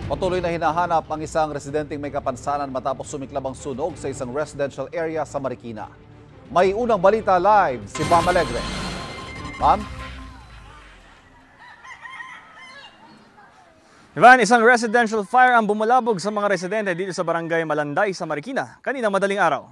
Patuloy na hinahanap ang isang residenteng may kapansanan matapos sumiklab ang sunog sa isang residential area sa Marikina. May unang balita live si Bam Alegre. Bam? Ivan, isang residential fire ang bumulabog sa mga residente dito sa Barangay Malanday sa Marikina kanina madaling araw.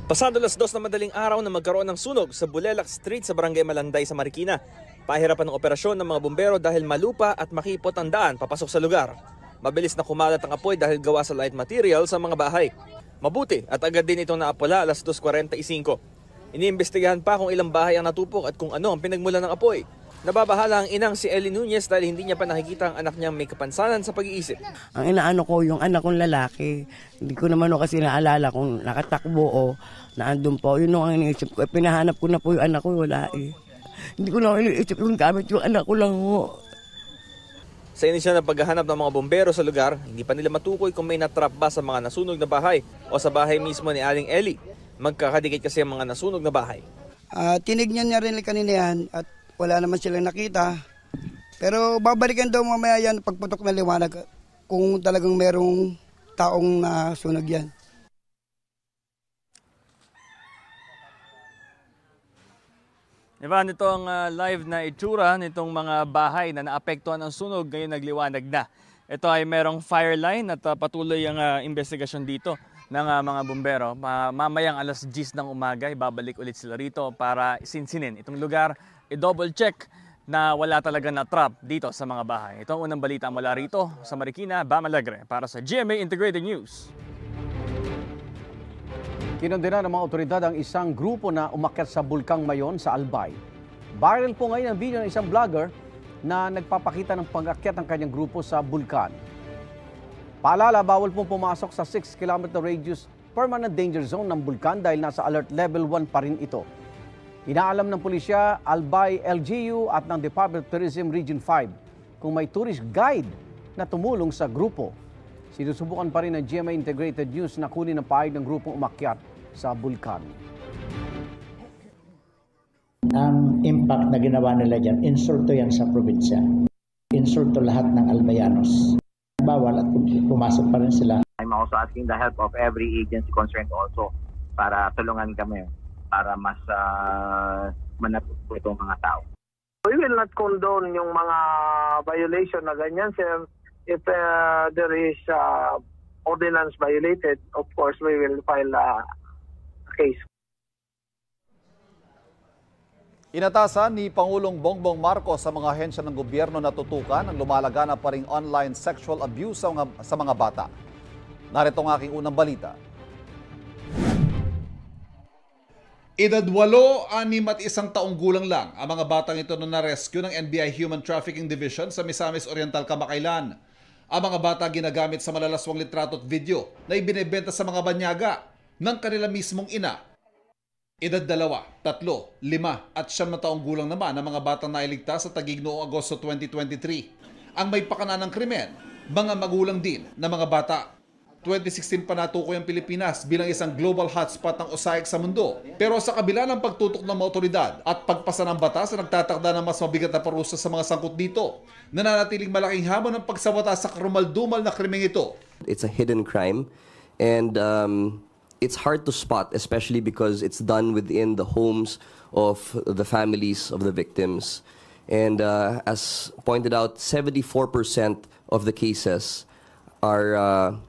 Pasado alas 2 na madaling araw na magkaroon ng sunog sa Bulelac Street sa Barangay Malanday sa Marikina. Pahirapan ng operasyon ng mga bumbero dahil malupa at makipot ang daan papasok sa lugar. Mabilis na kumalat ang apoy dahil gawa sa light material sa mga bahay. Mabuti at agad din itong naapula alas 2:45. Iniimbestigahan pa kung ilang bahay ang natupok at kung ano ang pinagmulan ng apoy. Nababahala ang inang si Ellie Nunez dahil hindi niya pa nakikita ang anak niyang may kapansanan sa pag-iisip. Ang inaano ko yung anak kong lalaki. Hindi ko naman kasi naalala kung nakatakbo o naandun po. Yun ang iniisip ko. Pinahanap ko na po yung anak ko, wala eh. Hindi ko na iniisip yung gamit yung anak ko lang ho. Sa inisyal na paghahanap ng mga bombero sa lugar, hindi pa nila matukoy kung may natrap ba sa mga nasunog na bahay o sa bahay mismo ni Aling Ellie. Magkakadikit kasi ang mga nasunog na bahay. Tinignan niya rin kanina yan at wala naman silang nakita. Pero babalikan daw mamaya yan pagputok na liwanag kung talagang merong taong nasunog yan. Ivan, ito ang live na itsura nitong mga bahay na naapektuhan ng sunog ngayon nagliwanag na. Ito ay merong fire line at patuloy ang investigasyon dito ng mga bumbero. Mamayang alas 10 ng umaga, ibabalik ulit sila rito para sinsinin itong lugar. I-double check na wala talaga na trap dito sa mga bahay. Ito ang unang balita mula rito sa Marikina, Bam Alegre para sa GMA Integrated News. Kinondena ng mga otoridad ang isang grupo na umakyat sa Bulkang Mayon sa Albay. Viral po ngayon ang video ng isang vlogger na nagpapakita ng pag-akyat ng kanyang grupo sa bulkan. Paalala, bawal pong pumasok sa 6-kilometer radius permanent danger zone ng bulkan dahil nasa alert level 1 pa rin ito. Inaalam ng pulisya, Albay LGU at ng Department of Tourism Region 5 kung may tourist guide na tumulong sa grupo. Sinusubukan pa rin ng GMA Integrated News na kunin ang pahayag ng grupong umakyat sa bulkan. Ang impact na ginawa nila dyan, insulto yan sa probinsya. Insulto lahat ng Albayanos. Bawal at pumasok pa rin sila. I'm also asking the help of every agency concerned also para tulungan kami para mas manatili itong mga tao. We will not condone yung mga violation na ganyan, sir. If there is ordinance violated, of course, we will file a case. Inatasan ni Pangulong Bongbong Marcos sa mga ahensya ng gobyerno na tutukan ang lumalaganap pa ring online sexual abuse sa mga bata. Narito ang aking unang balita. Edad 8, 6 at 1 taong gulang lang ang mga batang ito na na-rescue ng NBI Human Trafficking Division sa Misamis Oriental, Kamakailan. Ang mga bata ginagamit sa malalaswang litrato at video na ibinebenta sa mga banyaga ng kanila mismong ina. Edad 2, 3, 5 at 9 taong gulang naman ang mga batang nailigtas sa Taguig noong Agosto 2023. Ang may pakana ng krimen, mga magulang din na mga bata. 2016 pa natukoy ang Pilipinas bilang isang global hotspot ng usaig sa mundo. Pero sa kabila ng pagtutok ng mga otoridad at pagpasa ng batas na nagtatakda ng mas mabigat na parusa sa mga sangkot dito, nananatiling malaking hamon ng pagsawata sa karumal-dumal na krimeng ito. It's a hidden crime and it's hard to spot, especially because it's done within the homes of the families of the victims. And as pointed out, 74% of the cases are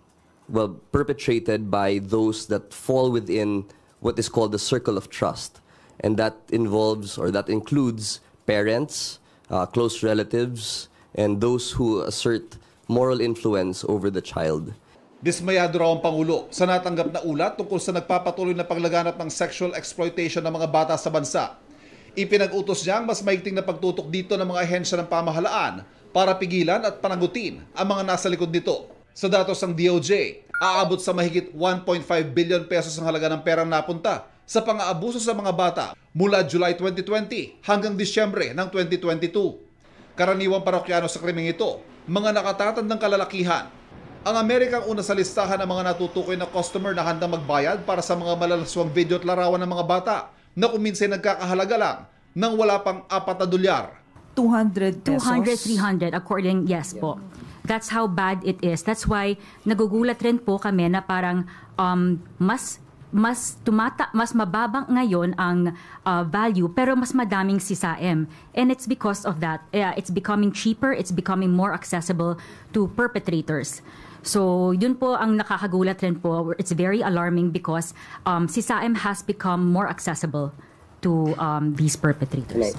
perpetrated by those that fall within what is called the circle of trust. And that involves or that includes parents, close relatives, and those who assert moral influence over the child. Dismayado raw ang Pangulo sa natanggap na ulat tungkol sa nagpapatuloy na paglaganap ng sexual exploitation ng mga bata sa bansa. Ipinag-utos niya ang mas maigting na pagtutok dito ng mga ahensya ng pamahalaan para pigilan at panagutin ang mga nasa likod nito. Sa datos ng DOJ, aabot sa mahigit 1.5 billion pesos ang halaga ng perang napunta sa pang-aabuso sa mga bata mula July 2020 hanggang Disyembre ng 2022. Karaniwang parokyano sa krimeng ito, mga nakatatandang kalalakihan. Ang Amerika ang una sa listahan ng mga natutukoy na customer na handang magbayad para sa mga malalaswang video at larawan ng mga bata na kuminsay nagkakahalaga lang ng wala pang $4. 200 pesos? 200, 300 according, yes po. That's how bad it is. That's why nagugulat rin po kami na parang mas mababang ngayon ang value pero mas madaming sisaim. And it's because of that. It's becoming cheaper, it's becoming more accessible to perpetrators. So, yun po ang nakakagulat rin po. It's very alarming because sisaim has become more accessible to these perpetrators.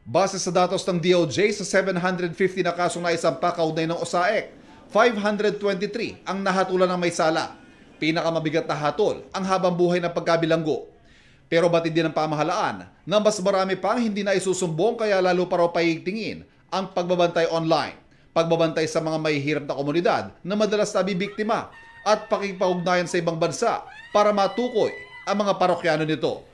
Base sa datos ng DOJ, sa 750 na kasong naisampa kaugnay ng OSAEC, 523 ang nahatulan ng may sala. Pinakamabigat na hatol ang habang buhay ng pagkabilanggo. Pero batid din ng pamahalaan na mas marami pang hindi na isusumbong kaya lalo pa raw paigtingin ang pagbabantay online, pagbabantay sa mga mahihirap na komunidad na madalas nabibiktima at pakikipag-ugnayan sa ibang bansa para matukoy ang mga parokyano nito.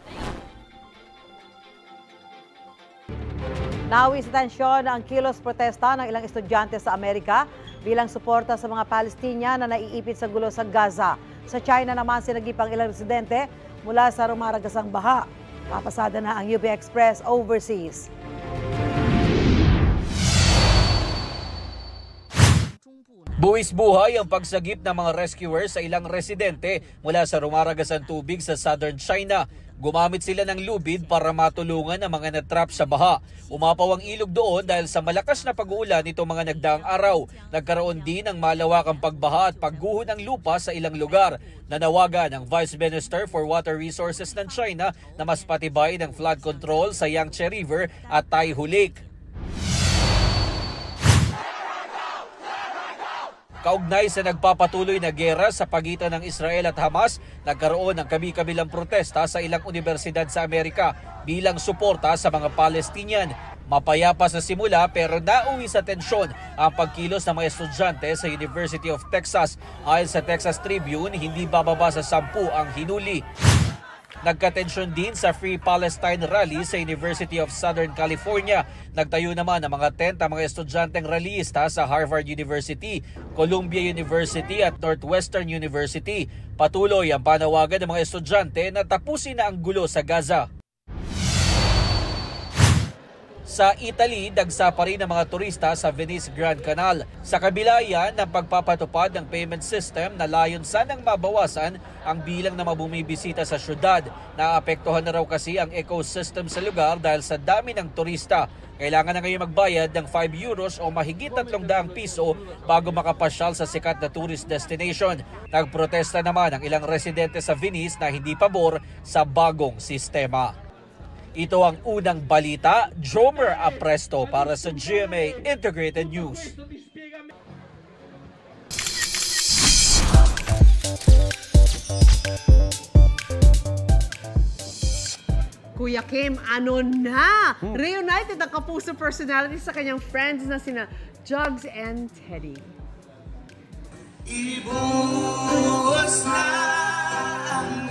Nawis tensyon ang kilos protesta ng ilang estudyante sa Amerika bilang suporta sa mga Palestinian na naiipit sa gulo sa Gaza. Sa China naman sinagipang ilang residente mula sa rumaragasang baha. Papasada na ang UP Express overseas. Buwis buhay ang pagsagip ng mga rescuers sa ilang residente mula sa rumaragasang tubig sa southern China. Gumamit sila ng lubid para matulungan ang mga natrap sa baha. Umapaw ang ilog doon dahil sa malakas na pag-uulan nitong mga nagdaang araw. Nagkaroon din ng malawakang pagbaha at pagguho ng lupa sa ilang lugar. Nanawagan ng Vice Minister for Water Resources ng China na mas patibay ng flood control sa Yangtze River at Taihu Lake. Kaugnay sa nagpapatuloy na giyera sa pagitan ng Israel at Hamas, nagkaroon ng kabi-kabilang protesta sa ilang universidad sa Amerika bilang suporta sa mga Palestinian. Mapayapa sa simula pero nauwi sa tensyon ang pagkilos ng mga estudyante sa University of Texas. Ayon sa Texas Tribune, hindi bababa sa 10 ang hinuli. Nagkatensyon din sa Free Palestine Rally sa University of Southern California. Nagtayo naman ng mga tent ang mga estudyanteng rallyista sa Harvard University, Columbia University at Northwestern University. Patuloy ang panawagan ng mga estudyante na tapusin na ang gulo sa Gaza. Sa Italy, dagsa pa rin ang mga turista sa Venice Grand Canal. Sa kabila yan ng pagpapatupad ng payment system na layon sanang mabawasan ang bilang na mabumibisita sa syudad. Naapektuhan na raw kasi ang ecosystem sa lugar dahil sa dami ng turista. Kailangan na ngayon magbayad ng 5 euros o mahigit 300 piso bago makapasyal sa sikat na tourist destination. Nagprotesta naman ang ilang residente sa Venice na hindi pabor sa bagong sistema. Ito ang unang balita, Jomer Apresto para sa GMA Integrated News. Kuya Kim, ano na? Reunited ang kapuso personality sa kanyang friends na sina Jugs and Teddy. Ibuhos na ang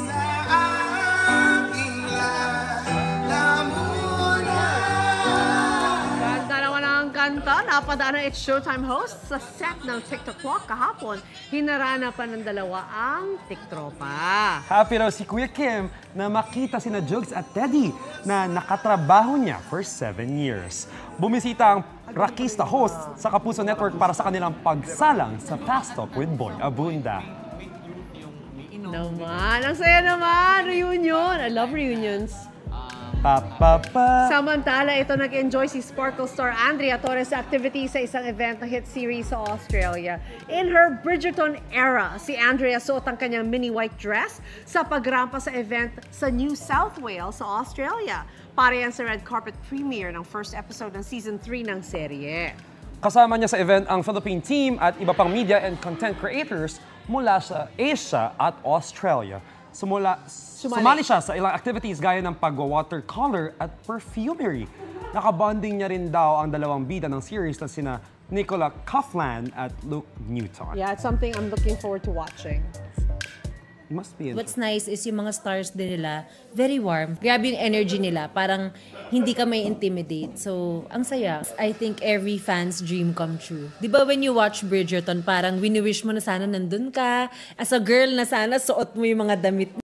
sa aking lamuna. Ganda naman ang kanta. Napadaan ang It's Showtime host sa set ng TikTok Walk kahapon. Hinaranapan ng dalawa ang tiktropa. Happy raw si Kuya Kim na makita sina Jugs at Teddy na nakatrabaho niya for 7 years. Bumisita ang Rakista host sa Kapuso Network para sa kanilang pagsalang sa Fast Talk with Boy Abunda. Naman, ang saya naman! Reunion! I love reunions. Samantala, ito nag-enjoy si Sparkle star Andrea Torres sa activity sa isang event na hit series sa Australia. In her Bridgerton era, si Andrea suot ang kanyang mini white dress sa pagrampa sa event sa New South Wales sa Australia. Para yan sa red carpet premiere ng first episode ng season 3 ng serye. Kasama niya sa event ang Philippine team at iba pang media and content creators mula sa Asia at Australia. Sumali siya sa ilang activities gaya ng pag-watercolor at perfumery. Nakabonding niya rin daw ang dalawang bida ng series na sina Nicola Coughlan at Luke Newton. Yeah, it's something I'm looking forward to watching. Must be What's nice is yung mga stars din nila, very warm. Grabe yung energy nila. Parang hindi ka may intimidate. So, ang saya. I think every fan's dream come true. Di ba when you watch Bridgerton, parang wini-wish mo na sana nandun ka. As a girl na sana suot mo yung mga damit